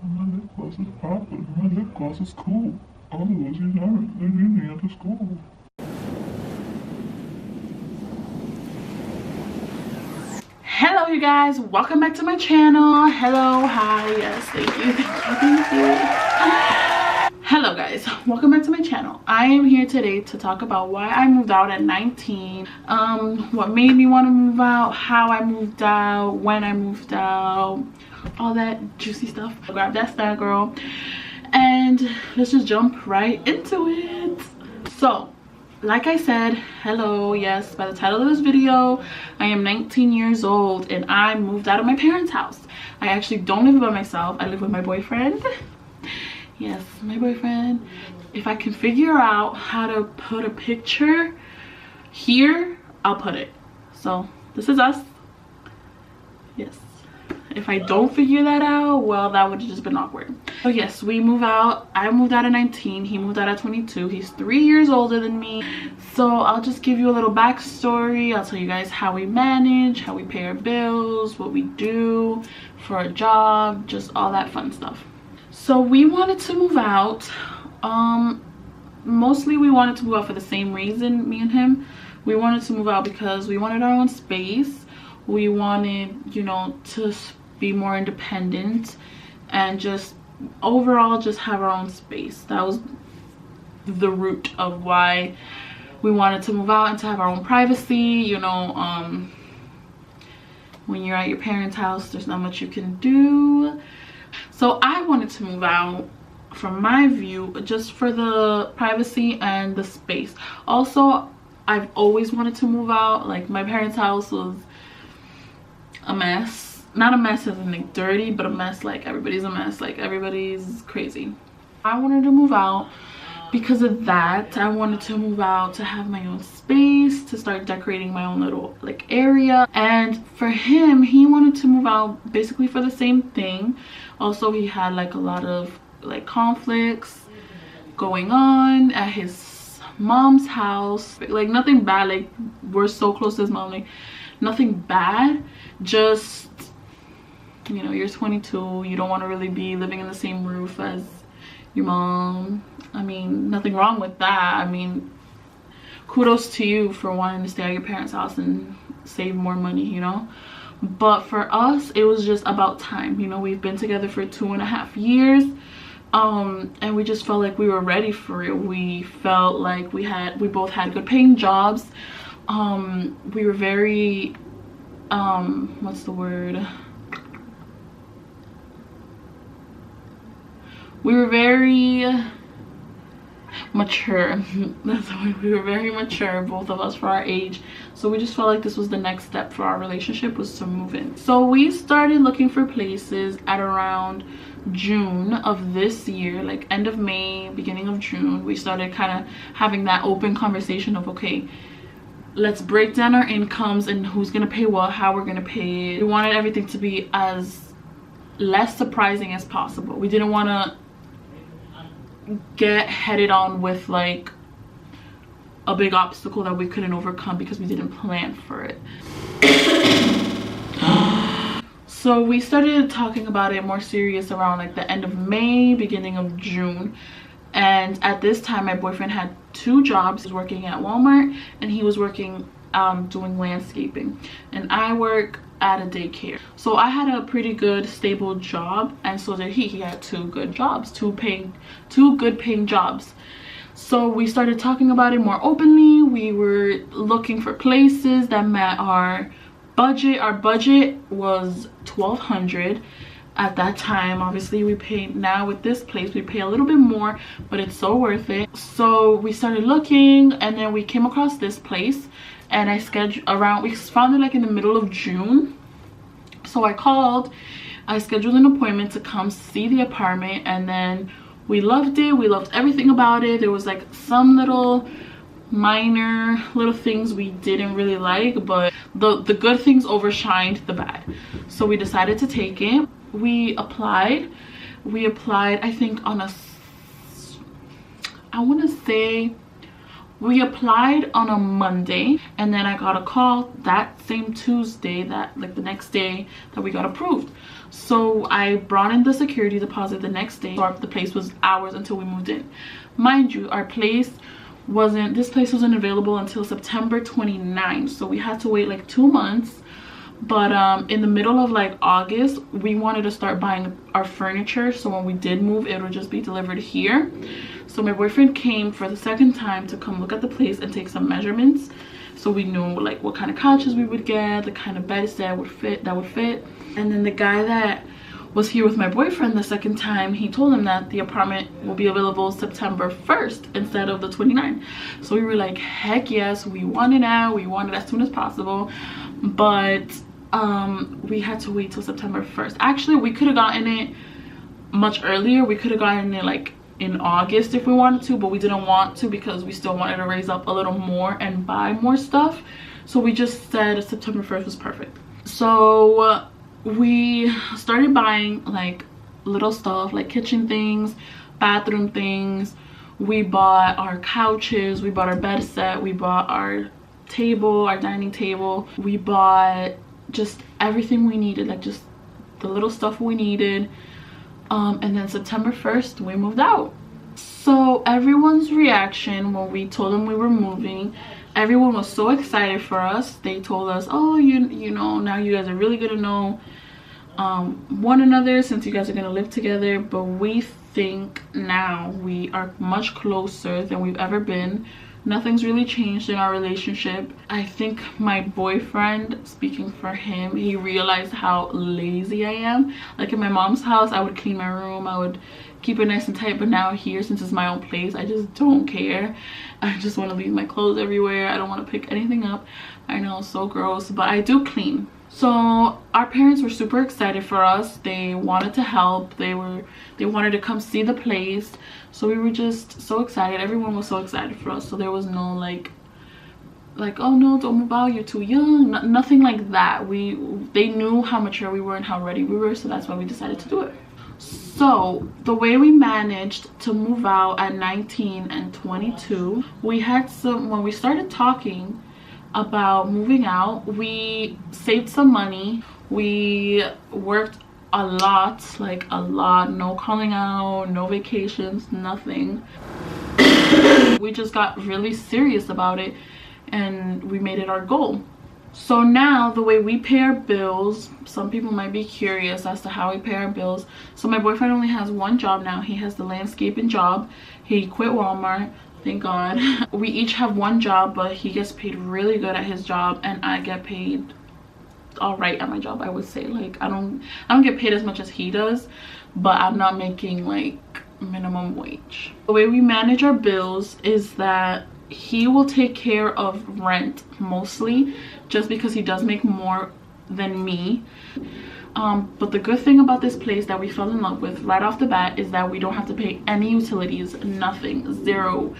My lip gloss is popping. My lip gloss is cool. Otherwise, you're not. They're using it to school. Hello you guys, welcome back to my channel. Hello, hi, yes, thank you. Hello guys, welcome back to my channel. I am here today to talk about why I moved out at 19, what made me want to move out, how I moved out, when I moved out, all that juicy stuff. Grab that snack, girl, and let's just jump right into it. So like I said, hello, yes, by the title of this video, I am 19 years old and I moved out of my parents' house. I actually don't live by myself. I live with my boyfriend. Yes, my boyfriend. If I can figure out how to put a picture here, I'll put it. So this is us. Yes. If I don't figure that out, well, that would have just been awkward. So yes, we move out. I moved out at 19. He moved out at 22. He's 3 years older than me. So I'll just give you a little backstory. I'll tell you guys how we manage, how we pay our bills, what we do for a job, just all that fun stuff. So we wanted to move out. Mostly we wanted to move out for the same reason, me and him. We wanted to move out because we wanted our own space. We wanted, you know, to be more independent and just overall just have our own space. That was the root of why we wanted to move out, and to have our own privacy. You know, when you're at your parents' house, there's not much you can do. So I wanted to move out, from my view, just for the privacy and the space. Also, I've always wanted to move out. Like, my parents' house was a mess. Not a mess as in like dirty, but a mess like everybody's a mess, like everybody's crazy. I wanted to move out because of that. I wanted to move out to have my own space, to start decorating my own little like area. And for him, he wanted to move out basically for the same thing. Also, he had like a lot of like conflicts going on at his mom's house. Like nothing bad, like we're so close to his mom, like nothing bad, just, you know, you're 22, you don't want to really be living in the same roof as your mom. I mean, nothing wrong with that. I mean, kudos to you for wanting to stay at your parents' house and save more money, you know. But for us, it was just about time. You know, we've been together for 2.5 years, and we just felt like we were ready for it. We felt like we both had good paying jobs. We were very what's the word, we were very mature. That's why we were very mature, both of us, for our age. So we just felt like this was the next step for our relationship, was to move in. So we started looking for places at around June of this year, like end of May, beginning of June. We started kind of having that open conversation of, okay, let's break down our incomes and who's gonna pay what, how we're gonna pay it. We wanted everything to be as less surprising as possible. We didn't want to get headed on with like a big obstacle that we couldn't overcome because we didn't plan for it. So we started talking about it more serious around like the end of May, beginning of June. And at this time, my boyfriend had 2 jobs. He was working at Walmart and he was working doing landscaping, and I work at a daycare. So I had a pretty good stable job, and so did he. He had 2 good jobs, 2 good paying jobs. So we started talking about it more openly. We were looking for places that met our budget. Our budget was $1,200 at that time. Obviously we paid, now with this place we pay a little bit more, but it's so worth it. So we started looking, and then we came across this place, and I scheduled around, we found it like in the middle of June. So I called, I scheduled an appointment to come see the apartment, and then we loved it. We loved everything about it. There was like some little minor little things we didn't really like, but the good things overshined the bad. So we decided to take it. We applied I think on a, I want to say We applied on a Monday, and then I got a call that same Tuesday, that like the next day, that we got approved. So I brought in the security deposit the next day. So the place was ours until we moved in. Mind you, this place wasn't available until September 29th, so we had to wait like 2 months. But in the middle of like August, we wanted to start buying our furniture, so when we did move, it would just be delivered here. So my boyfriend came for the second time to come look at the place and take some measurements, so we knew like what kind of couches we would get, the kind of beds that would fit. And then the guy that was here with my boyfriend the second time, he told him that the apartment will be available September 1st instead of the 29th. So we were like, heck yes, we want it now, we want it as soon as possible. But we had to wait till September 1st. Actually, we could have gotten it much earlier. We could have gotten it like in August if we wanted to, but we didn't want to because we still wanted to raise up a little more and buy more stuff. So we just said September 1st was perfect. So we started buying like little stuff, like kitchen things, bathroom things. We bought our couches, we bought our bed set, we bought our table, our dining table. We bought just everything we needed, like just the little stuff we needed. And then September 1st we moved out. So everyone's reaction when we told them we were moving, everyone was so excited for us. They told us, oh, you know, now you guys are really gonna know one another since you guys are gonna live together. But we think now we are much closer than we've ever been. Nothing's really changed in our relationship. I think my boyfriend, speaking for him, he realized how lazy I am. Like in my mom's house, I would clean my room, I would keep it nice and tight, but now here, since it's my own place, I just don't care. I just want to leave my clothes everywhere. I don't want to pick anything up. I know, so gross, but I do clean. So our parents were super excited for us. They wanted to help. They wanted to come see the place. So we were just so excited. Everyone was so excited for us. So there was no like oh no, don't move out, you're too young. Nothing like that. They knew how mature we were and how ready we were, so that's why we decided to do it. So the way we managed to move out at 19 and 22, when we started talking about moving out, we saved some money. We worked a lot, like a lot. No calling out, no vacations, nothing. We just got really serious about it and we made it our goal. So now the way we pay our bills, some people might be curious as to how we pay our bills. So my boyfriend only has one job now. He has the landscaping job. He quit Walmart, thank God. We each have one job, but he gets paid really good at his job and I get paid all right at my job. I would say, like, I don't get paid as much as he does, but I'm not making like minimum wage. The way we manage our bills is that he will take care of rent mostly, just because he does make more than me. But the good thing about this place that we fell in love with right off the bat is that we don't have to pay any utilities. Nothing. Zero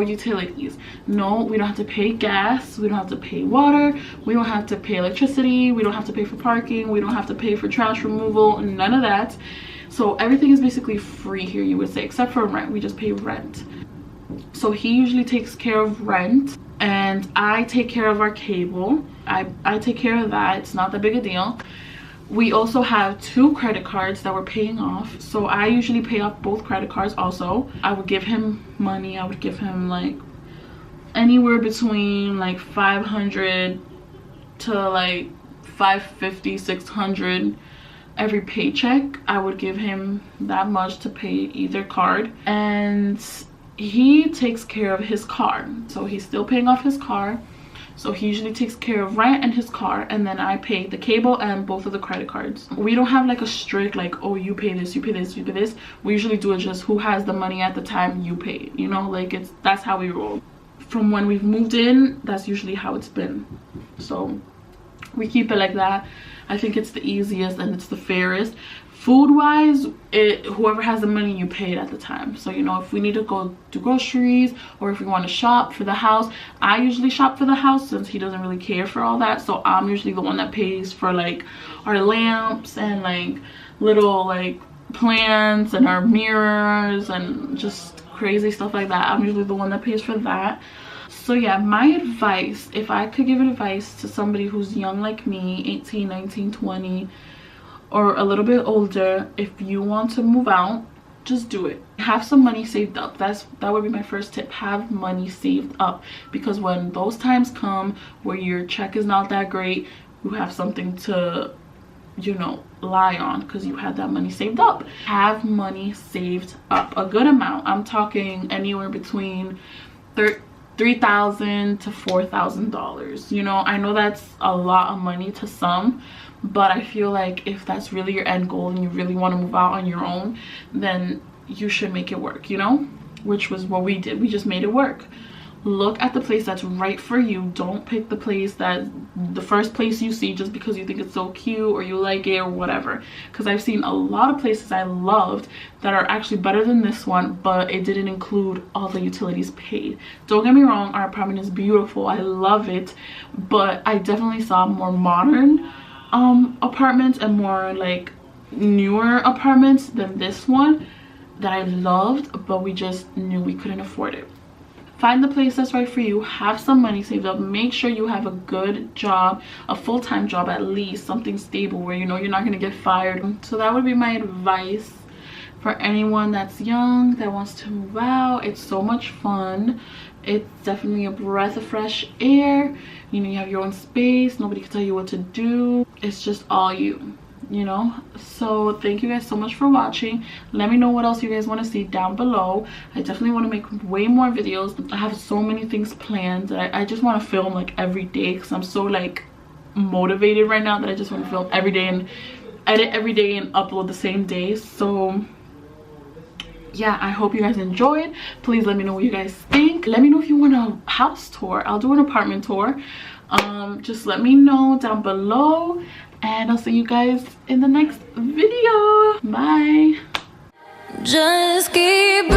utilities. No, we don't have to pay gas, we don't have to pay water, we don't have to pay electricity, we don't have to pay for parking, we don't have to pay for trash removal, none of that. So everything is basically free here, you would say, except for rent. We just pay rent. So he usually takes care of rent and I take care of our cable. I take care of that. It's not that big a deal. We also have 2 credit cards that we're paying off, so I usually pay off both credit cards also. I would give him money. I would give him like anywhere between like 500 to like 550, 600 every paycheck. I would give him that much to pay either card. And he takes care of his car, so he's still paying off his car. So he usually takes care of rent and his car, and then I pay the cable and both of the credit cards. We don't have like a strict like, oh, you pay this, you pay this, you pay this. We usually do it just who has the money at the time, you pay it, you know, like that's how we roll. From when we've moved in, that's usually how it's been. So we keep it like that. I think it's the easiest and it's the fairest. Food wise, whoever has the money, you pay it at the time. So, you know, if we need to go do groceries or if we want to shop for the house, I usually shop for the house since he doesn't really care for all that. So I'm usually the one that pays for like our lamps and like little like plants and our mirrors and just crazy stuff like that. I'm usually the one that pays for that. So yeah, my advice, if I could give advice to somebody who's young like me, 18, 19, 20, or a little bit older, if you want to move out, just do it. Have some money saved up. That would be my first tip. Have money saved up, because when those times come where your check is not that great, you have something to, you know, lie on, because you had that money saved up. Have money saved up, a good amount. I'm talking anywhere between $3,000 to $4,000. You know, I know that's a lot of money to some, but I feel like if that's really your end goal and you really want to move out on your own, then you should make it work, you know, which was what we did. We just made it work. Look at the place that's right for you. Don't pick the place that the first place you see just because you think it's so cute or you like it or whatever, because I've seen a lot of places I loved that are actually better than this one, but it didn't include all the utilities paid. Don't get me wrong, our apartment is beautiful, I love it, but I definitely saw more modern apartments and more like newer apartments than this one that I loved, but we just knew we couldn't afford it. Find the place that's right for you. Have some money saved up. Make sure you have a good job, a full-time job at least, something stable where you know you're not going to get fired. So that would be my advice for anyone that's young, that wants to move out. It's so much fun. It's definitely a breath of fresh air. You know, you have your own space. Nobody can tell you what to do. It's just all you. You know, so thank you guys so much for watching. Let me know what else you guys want to see down below. I definitely want to make way more videos. I have so many things planned that I just want to film like every day, because I'm so like motivated right now that I just want to film every day and edit every day and upload the same day. So yeah, I hope you guys enjoyed. Please let me know what you guys think. Let me know if you want a house tour. I'll do an apartment tour. Just let me know down below, and I'll see you guys in the next video. Bye. Just keep